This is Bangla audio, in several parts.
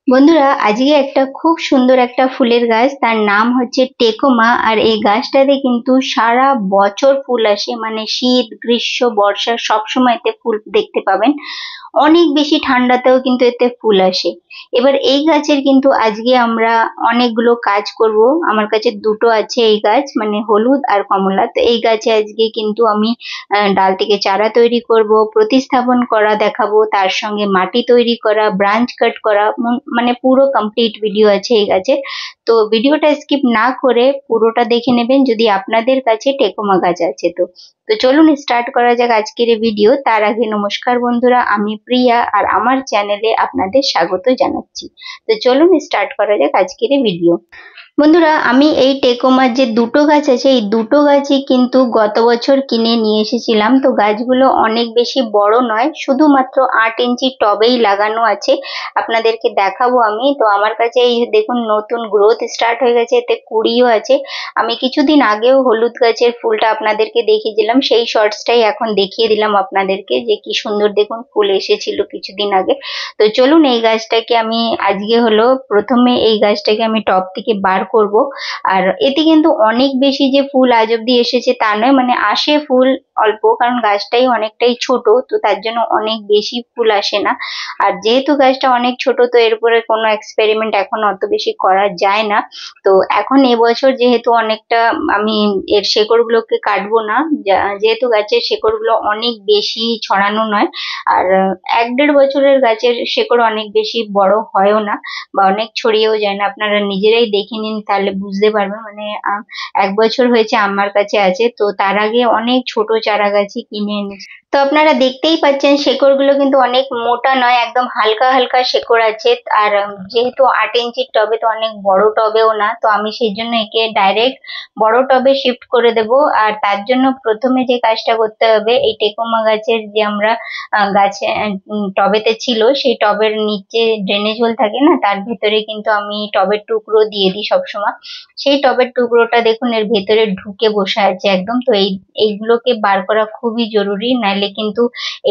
বন্ধুরা, আজকে একটা খুব সুন্দর একটা ফুলের গাছ, তার নাম হচ্ছে টেকোমা। আর এই গাছটাতে কিন্তু সারা বছর ফুল আসে, মানে শীত গ্রীষ্ম বর্ষা সব সময় এতে ফুল দেখতে পাবেন। অনেক বেশি ঠান্ডাতেও কিন্তু এতে ফুল আসে। এবার এই গাছের কিন্তু আজকে আমরা অনেকগুলো কাজ করব। আমার কাছে দুটো আছে এই গাছ, মানে হলুদ আর কমলা। তো এই গাছে আজকে কিন্তু আমি ডাল থেকে চারা তৈরি করব, প্রতিস্থাপন করা দেখাবো, তার সঙ্গে মাটি তৈরি করা, ব্রাঞ্চ কাট করা, মানে পুরো কমপ্লিট ভিডিও আছে এই গাছের। তো ভিডিওটা স্কিপ না করে পুরোটা দেখে নেবেন যদি আপনাদের কাছে টেকোমা গাছ আছে। তো তো চলুন স্টার্ট করা যাক আজকের এই ভিডিও। তার আগে নমস্কার বন্ধুরা, আমি প্রিয়া আর আমার চ্যানেলে আপনাদের স্বাগত জানাচ্ছি। তো চলুন স্টার্ট করা যাক আজকের এই ভিডিও। বন্ধুরা, আমি এই টেকোমার যে দুটো গাছ আছে, এই দুটো গাছই কিন্তু গত বছর কিনে নিয়ে এসেছিলাম। তো গাছগুলো অনেক বেশি বড় নয়, শুধুমাত্র 8 ইঞ্চি টবেই লাগানো আছে। আপনাদেরকে দেখাবো আমি। তো আমার কাছে এই দেখুন নতুন গ্রোথ স্টার্ট হয়ে গেছে, এতে কুড়িও আছে। আমি কিছুদিন আগেও হলুদ গাছের ফুলটা আপনাদেরকে দেখিয়েছিলাম, সেই শর্টসটাই এখন দেখিয়ে দিলাম আপনাদেরকে যে কি সুন্দর দেখুন ফুল এসেছিল কিছুদিন আগে। তো চলুন এই গাছটাকে আমি আজকে হলো প্রথমে এই গাছটাকে আমি টব থেকে বার করব। আর এতে কিন্তু অনেক বেশি যে ফুল আজ অব্দি এসেছে তা নয়, মানে আসে ফুল অল্প, কারণ গাছটাই অনেকটাই ছোট, তো তার জন্য অনেক বেশি ফুল আসে না। আর যেহেতু গাছটা অনেক ছোট, তো এরপরে কোনো এক্সপেরিমেন্ট এখন অত বেশি করা যায় না। তো এখন এবছর যেহেতু অনেকটা আমি এর শেকড়গুলোকে কাটবো না, যেহেতু গাছের শেকড়গুলো অনেক বেশি ছড়ানো নয়। আর 1-1.5 বছরের গাছের শেকড় অনেক বেশি বড় হয়ও না, বা অনেক ছড়িয়েও যায় না। আপনারা নিজেরাই দেখে নিন, তাহলে বুঝতে পারবেন। মানে 1 বছর হয়েছে আমার কাছে আছে, তো তার আগে অনেক ছোট চারা গাছই কিনে এনেছি। তো আপনারা দেখতেই পাচ্ছেন শেকড়গুলো কিন্তু অনেক মোটা নয়, একদম হালকা হালকা শেকড় আছে। আর যেহেতু 8 ইঞ্চির টবে, তো অনেক বড় টবেও না, তো আমি সেই জন্য একে ডাইরেক্ট বড় টবে শিফট করে দেব। আর তার জন্য প্রথমে যে কাজটা করতে হবে, এই টেকোমা গাছের যে আমরা গাছে টবেতে ছিল, সেই টবের নিচে ড্রেনেজ হোল থাকে না, তার ভেতরে কিন্তু আমি টবের টুকরো দিয়ে দিই সবসময়। সেই টবের টুকরোটা দেখুন এর ভেতরে ঢুকে বসে আছে একদম। তো এইগুলোকে বার করা খুবই জরুরি, নাইলে কিন্তু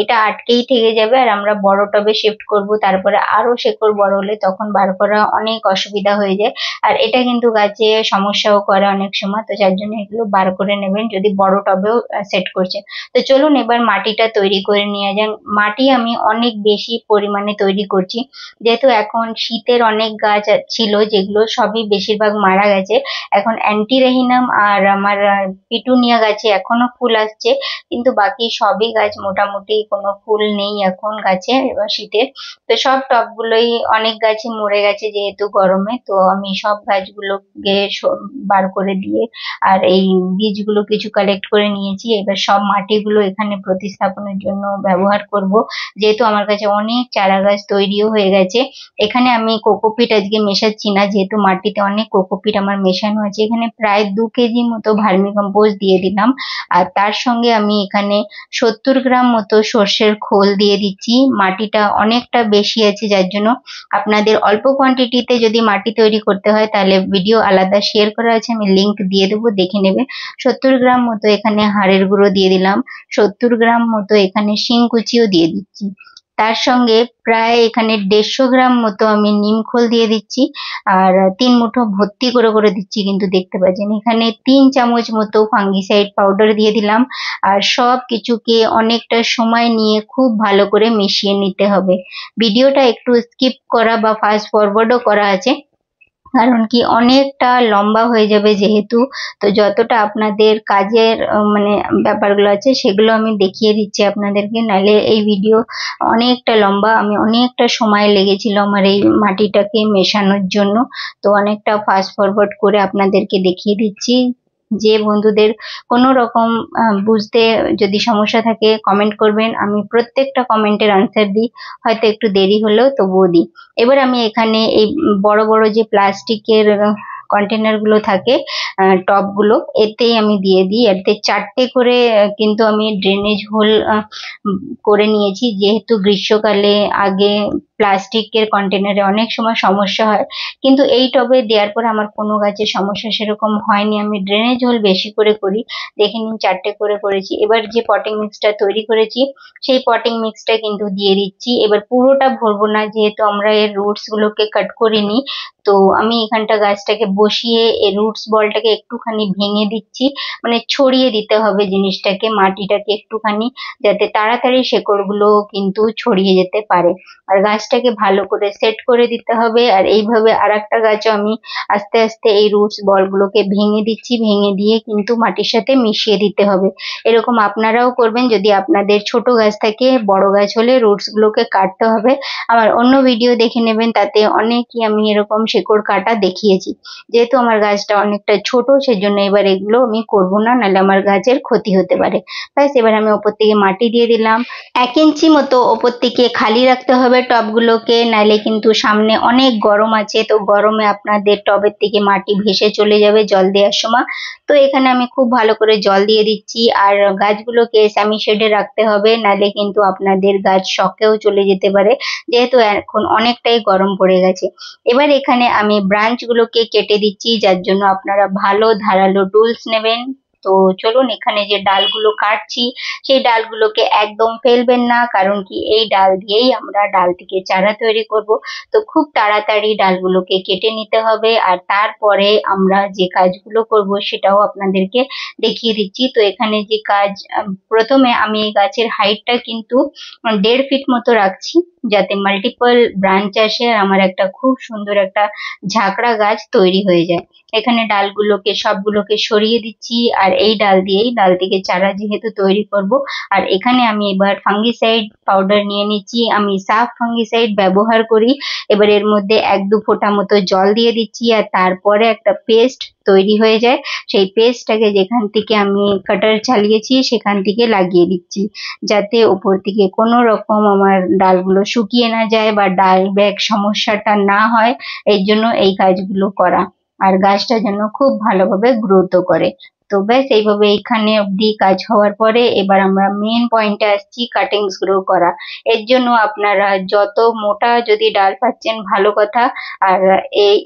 এটা আটকেই থেকে যাবে। আর আমরা বড় টবে শিফট করব, তারপরে আরো শেকড় বড় হলে তখন বার করা অনেক অসুবিধা হয়ে যায়। আর এটা কিন্তু গাছে সমস্যাও করে অনেক সময়, তো যার জন্য এগুলো বার করে নেবেন যদি বড় টবেও সেট করছে। তো চলুন এবার মাটিটা তৈরি করে নিয়ে যান। মাটি আমি অনেক বেশি পরিমাণে তৈরি করছি, যেহেতু এখন শীতের অনেক গাছ ছিল যেগুলো সবই বেশিরভাগ মারা গেছে। এখন অ্যান্টিরেহিনাম আর আমার পিটুনিয়া গাছে এখনো ফুল আসছে, কিন্তু বাকি সবই গাছ মোটামুটি কোনো ফুল নেই এখন গাছে এবার শীতের। তো সব টবগুলোই অনেক গাছই মরে গেছে যেহেতু গরমে, তো আমি সব গাছগুলোকে বার করে দিয়ে আর এই বীজগুলো কিছু কালেক্ট করে নিয়েছি। এবার সব মাটিগুলো এখানে প্রতিস্থাপনের জন্য ব্যবহার করব, যেহেতু আমার কাছে অনেক চারা গাছ তৈরিও হয়ে গেছে। এখানে আমি কোকোপিট আজকে মেশাচ্ছি না, যেহেতু মাটিতে অনেক কোকোপিট আমার মেশানো আছে। এখানে প্রায় 2 কেজি মতো ভার্মি কম্পোস্ট দিয়ে দিলাম। আর তার সঙ্গে আমি এখানে 70 গ্রাম মতো সর্ষের খোল দিয়ে দিচ্ছি। মাটিটা অনেকটা বেশি আছে, যার জন্য আপনাদের অল্প কোয়ান্টিটিতে যদি মাটি তৈরি করতে হয় তাহলে ভিডিও আলাদা শেয়ার করা আছে, আমি লিংক দিয়ে দেবো, দেখে নেবে। 70 গ্রাম মতো এখানে হাড়ের গুঁড়ো দিয়ে দিলাম, 70 গ্রাম মতো এখানে শিংকুচিও দিয়ে দিচ্ছি। তার সঙ্গে প্রায় এখানে 150 গ্রাম মতো আমি নিম খোল দিয়ে দিচ্ছি। আর 3 মুঠো ভর্তি করে করে দিচ্ছি, কিন্তু দেখতে পাচ্ছেন এখানে 3 চামচ মতো ফাঙ্গিসাইড পাউডার দিয়ে দিলাম। আর সব কিছুকে অনেকটা সময় নিয়ে খুব ভালো করে মিশিয়ে নিতে হবে। ভিডিওটা একটু স্কিপ করা বা ফাস্ট ফরওয়ার্ডও করা আছে, কারণ কি অনেকটা লম্বা হয়ে যাবে যেহেতু। তো যতটা আপনাদের কাজের মানে ব্যাপারগুলো আছে সেগুলো আমি দেখিয়ে দিচ্ছি আপনাদেরকে, নাহলে এই ভিডিও অনেকটা লম্বা। আমি অনেকটা সময় লেগেছিল আমার এই মাটিটাকে মেশানোর জন্য, তো অনেকটা ফাস্ট ফরওয়ার্ড করে আপনাদেরকে দেখিয়ে দিচ্ছি। যে বন্ধুদের কোনো রকম বুঝতে যদি সমস্যা থাকে কমেন্ট করবেন, আমি প্রত্যেকটা কমেন্টের আনসার দিই, হয়তো একটু দেরি হলেও তবুও দিই। এবার আমি এখানে এই বড় বড় যে প্লাস্টিকের কন্টেনারগুলো থাকে, টবগুলো, এতেই আমি দিয়ে দিই। এতে 4টে করে কিন্তু আমি ড্রেনেজ হোল করে নিয়েছি, যেহেতু গ্রীষ্মকালে আগে প্লাস্টিকের কন্টেনারে অনেক সময় সমস্যা হয়, কিন্তু এই টবে দেওয়ার পর আমার কোনো গাছের সমস্যা সেরকম হয়নি। আমি ড্রেনেজ হোল বেশি করে করি, দেখে নিন 4টে করে করেছি। এবার যে পটিং মিক্সটা তৈরি করেছি সেই পটিং মিক্সটা কিন্তু দিয়ে দিচ্ছি। এবার পুরোটা ভরবো না, যেহেতু আমরা এর রুটস গুলোকে কাট করিনি। তো আমি এখানটা গাছটাকে বসিয়ে এই রুটস বলটাকে একটুখানি ভেঙে দিচ্ছি, মানে ছড়িয়ে দিতে হবে জিনিসটাকে, মাটিটাকে একটুখানি, যাতে তাড়াতাড়ি শেকড়গুলো কিন্তু ছড়িয়ে যেতে পারে। আর গাছটাকে ভালো করে সেট করে দিতে হবে। আর এইভাবে আর একটা গাছও আমি আস্তে আস্তে এই রুটস বলগুলোকে ভেঙে দিচ্ছি, ভেঙে দিয়ে কিন্তু মাটির সাথে মিশিয়ে দিতে হবে। এরকম আপনারাও করবেন। যদি আপনাদের ছোট গাছ থাকে, বড় গাছ হলে রুটস গুলোকে কাটতে হবে। আমার অন্য ভিডিও দেখে নেবেন, তাতে অনেকই আমি এরকম শেকড় কাটা দেখিয়েছি। যেহেতু আমার গাছটা অনেকটা ছোট, সেজন্য এবার এগুলো আমি করবো না, নাহলে আমার গাছের ক্ষতি হতে পারে। ব্যাস, এবার আমি ওপর থেকে মাটি দিয়ে দিলাম। 1 ইঞ্চি মতো ওপর থেকে খালি রাখতে হবে টবগুলোকে, নাহলে কিন্তু সামনে অনেক গরম আছে, তো গরমে আপনাদের টবের থেকে মাটি ভেসে চলে যাবে জল দেওয়ার সময়। তো এখানে আমি খুব ভালো করে জল দিয়ে দিচ্ছি। আর গাছগুলোকে সেমি শেডে রাখতে হবে, নাহলে কিন্তু আপনাদের গাছ শকেও চলে যেতে পারে, যেহেতু এখন অনেকটাই গরম পড়ে গেছে। এবার এখানে আমি ব্রাঞ্চ গুলোকে কেটে দিচ্ছি, যার জন্য আপনারা ভালো ধারালো টুলস নেবেন। তো চলুন, এখানে যে ডালগুলো কাটছি সেই ডালগুলোকে একদম ফেলবেন না, কারণ কি এই ডাল দিয়েই আমরা ডাল থেকে চারা তৈরি করব। তো খুব তাড়াতাড়ি ডালগুলোকে কেটে নিতে হবে, আর তারপরে আমরা যে কাজগুলো করব সেটাও আপনাদেরকে দেখিয়ে দিচ্ছি। তো এখানে যে কাজ, প্রথমে আমি এই গাছের হাইটটা কিন্তু 1.5 ফিট মতো রাখছি, যাতে মাল্টিপল ব্রাঞ্চ আসে আর আমার একটা খুব সুন্দর একটা ঝাঁকড়া গাছ তৈরি হয়ে যায়। এখানে ডালগুলোকে সবগুলোকে সরিয়ে দিচ্ছি, আর এই ডাল দিয়েই ডাল থেকে চারা যেহেতু তৈরি করব। আর এখানে আমি এবার ফাঙ্গিসাইড পাউডার নিয়ে নিচ্ছি। আমি সাফ ফাঙ্গিসাইড ব্যবহার করি। এবার এর মধ্যে 1-2 ফোঁটা মতো জল দিয়ে দিচ্ছি, আর তারপরে একটা পেস্ট তৈরি হয়ে যায়। সেই পেস্টটাকে যেখান থেকে আমি কাটার চালিয়েছি সেখান থেকে লাগিয়ে দিচ্ছি, যাতে উপর থেকে কোনো রকম আমার ডালগুলো শুকিয়ে না যায় বা ডাল ব্যাক সমস্যাটা না হয়। এই জন্য এই কাজগুলো করা, আর গাছটা যেন খুব ভালোভাবে গ্রোথও করে। তো ব্যাস, এইভাবে এখানে অব্দি কাজ হওয়ার পরে এবার আমরা মেন পয়েন্টে আসছি, কাটিংস গ্রো করা। এর জন্য আপনারা যত মোটা যদি ডাল পাচ্ছেন ভালো কথা। আর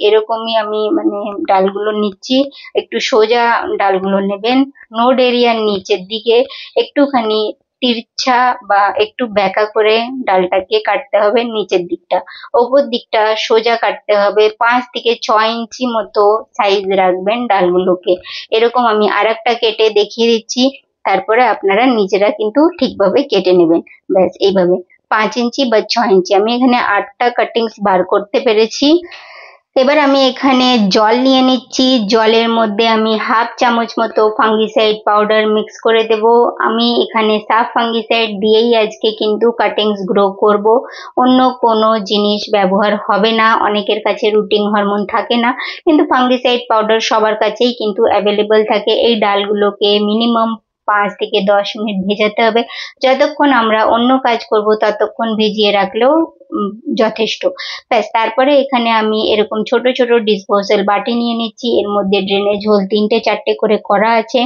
এরকমই আমি মানে ডালগুলো নিচ্ছি, একটু সোজা ডালগুলো নেবেন। নোড এরিয়ার নিচের দিকে একটুখানি তিরছা বা একটু বেঁকা করে ডালটাকে কাটতে হবে, নিচের দিকটা। ওপর দিকটা সোজা কাটতে হবে। 5 থেকে 6 ইঞ্চি মতো সাইজ রাখবেন ডালগুলোকে। এরকম আমি আরেকটা কেটে দেখিয়ে দিচ্ছি, তারপরে আপনারা নিজেরা কিন্তু ঠিকভাবে কেটে নেবেন। ব্যাস, এইভাবে 5 ইঞ্চি বা 6 ইঞ্চি আমি এখানে 8টা কাটিংস বার করতে পেরেছি। এবার আমি এখানে জল নিয়ে নিচ্ছি। জলের মধ্যে আমি 1/2 চামচ মতো ফাঙ্গিসাইড পাউডার মিক্স করে দেব। আমি এখানে সাফ ফাঙ্গিসাইড দিয়েই আজকে কিন্তু কাটিংস গ্রো করব, অন্য কোনো জিনিস ব্যবহার হবে না। অনেকের কাছে রুটিং হরমোন থাকে না, কিন্তু ফাঙ্গিসাইড পাউডার সবার কাছেই কিন্তু অ্যাভেলেবল থাকে। এই ডালগুলোকে মিনিমাম 5 থেকে 10 মিনিট ভেজাতে হবে। যতক্ষণ আমরা অন্য কাজ করব ততক্ষণ ভিজিয়ে রাখলেও যথেষ্ট। ব্যাস, তারপরে এখানে আমি এরকম ছোট ছোট ডিসপোজাল বাটি নিয়ে নিচ্ছি। এর মধ্যে ড্রেনেজ হোল 3টে-4টে করে করা আছে।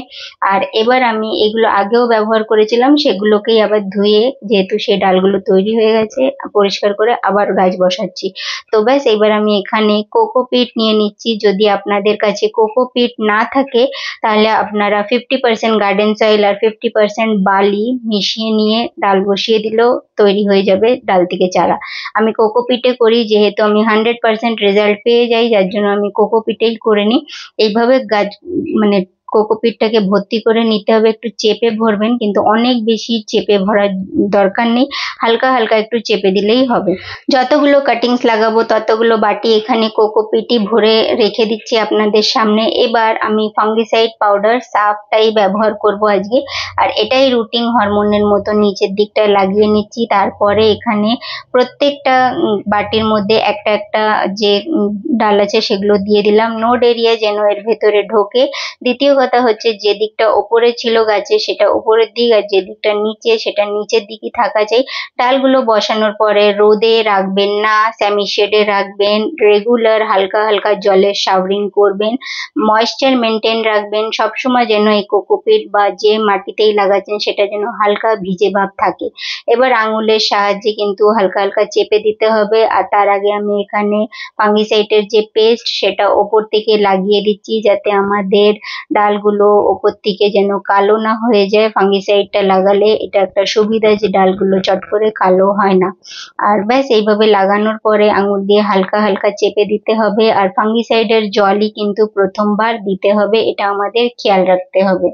আর এবার আমি এগুলো আগেও ব্যবহার করেছিলাম, সেগুলোকেই আবার ধুয়ে, যেহেতু সেই ডালগুলো তৈরি হয়ে গেছে, পরিষ্কার করে আবার গাছ বসাচ্ছি। তো ব্যাস, এবার আমি এখানে কোকোপিট নিয়ে নিচ্ছি। যদি আপনাদের কাছে কোকোপিট না থাকে, তাহলে আপনারা 50% গার্ডেন সয়েল আর 50% বালি মিশিয়ে নিয়ে ডাল বসিয়ে দিলেও তৈরি হয়ে যাবে ডাল থেকে চারা। আমি কোকোপিটে করি, যেহেতু আমি 100% রেজাল্ট পেয়ে যাই, যার জন্য আমি কোকোপিটেই করে নিই। এইভাবে গাছ মানে কোকোপিটটাকে ভর্তি করে নিতে হবে। একটু চেপে ভরবেন, কিন্তু অনেক বেশি চেপে ভরার দরকার নেই, হালকা হালকা একটু চেপে দিলেই হবে। যতগুলো কাটিংস লাগাবো ততগুলো বাটি এখানে কোকোপিটই ভরে রেখে দিচ্ছি আপনাদের সামনে। এবার আমি ফাঙ্গিসাইড পাউডার সাফটাই ব্যবহার করব আজকে, আর এটাই রুটিং হরমোনের মতো নিচের দিকটায় লাগিয়ে নিচ্ছি। তারপরে এখানে প্রত্যেকটা বাটির মধ্যে একটা একটা যে ডাল আছে সেগুলো দিয়ে দিলাম, নোড এরিয়া যেন এর ভেতরে ঢোকে। দ্বিতীয় কথা হচ্ছে যে দিকটা ওপরে ছিল গাছে সেটা উপরের দিক, আর যে দিকটা নিচে সেটা নিচের দিকই থাকা চাই। ডালগুলো বসানোর পরে রোদে রাখবেন না, সেমি শেডে রাখবেন, রেগুলার হালকা হালকা জলের শাওয়ারিং করবেন, ময়েশ্চার মেনটেন রাখবেন। সবসময় যেন এই কোকোপিট বা যে মাটিতেই লাগাচ্ছেন সেটা যেন হালকা ভিজে ভাব থাকে। এবার আঙুলের সাহায্যে কিন্তু হালকা হালকা চেপে দিতে হবে। আর তার আগে আমি এখানে ফাঙ্গিসাইডের যে পেস্ট সেটা ওপর থেকে লাগিয়ে দিচ্ছি, যাতে আমাদের ডালগুলো ওপর থেকে যেন কালো না হয়ে যায়। ফাঙ্গিসাইডটা লাগালে এটা একটা সুবিধা যে ডালগুলো চট করে কালো হয় না। আর ব্যাস এইভাবে লাগানোর পরে আঙুল দিয়ে হালকা হালকা চেপে দিতে হবে। আর ফাঙ্গিসাইডের জলই কিন্তু প্রথমবার দিতে হবে, এটা আমাদের খেয়াল রাখতে হবে।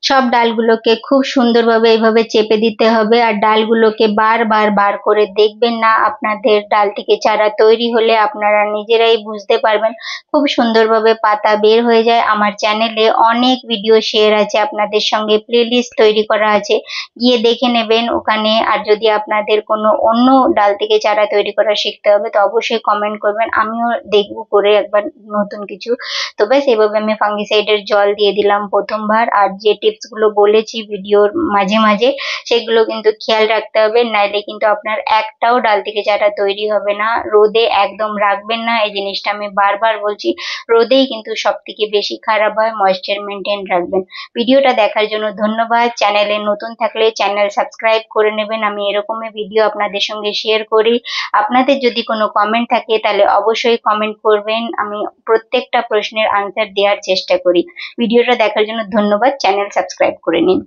সব ডালগুলোকে খুব সুন্দরভাবে এইভাবে চেপে দিতে হবে। আর ডালগুলোকে বারবার বার করে দেখবেন না। আপনাদের ডাল থেকে চারা তৈরি হলে আপনারা নিজেরাই বুঝতে পারবেন খুব সুন্দরভাবে পাতা বের হয়ে যায়। আমার চ্যানেলে অনেক ভিডিও শেয়ার আছে, আপনাদের সঙ্গে প্লেলিস্ট তৈরি করা আছে, গিয়ে দেখে নেবেন ওখানে। আর যদি আপনাদের কোনো অন্য ডাল থেকে চারা তৈরি করা শিখতে হবে তো অবশ্যই কমেন্ট করবেন, আমিও দেখবো করে একবার নতুন কিছু। তো ব্যাস এইভাবে আমি ফাঙ্গিসাইডের জল দিয়ে দিলাম প্রথমবার। আর যে টিপস গুলো বলেছি ভিডিওর মাঝে মাঝে সেগুলো কিন্তু খেয়াল রাখতে হবে, নাইলে কিন্তু আপনার একটাও ডাল থেকে চারা তৈরি হবে না। রোদে একদম রাখবেন না, এই জিনিসটা আমি বারবার বলছি। রোদেই কিন্তু সব থেকে বেশি খারাপ হয়, ময়েশ্চার মেনটেন রাখবেন। ভিডিওটা দেখার জন্য ধন্যবাদ। চ্যানেলে নতুন থাকলে চ্যানেল সাবস্ক্রাইব করে নেবেন, আমি এরকমই ভিডিও আপনাদের সঙ্গে শেয়ার করি। আপনাদের যদি কোনো কমেন্ট থাকে তাহলে অবশ্যই কমেন্ট করবেন, আমি প্রত্যেকটা প্রশ্নের আনসার দেওয়ার চেষ্টা করি। ভিডিওটা দেখার জন্য ধন্যবাদ, চ্যানেল সাবস্ক্রাইব করে নিন।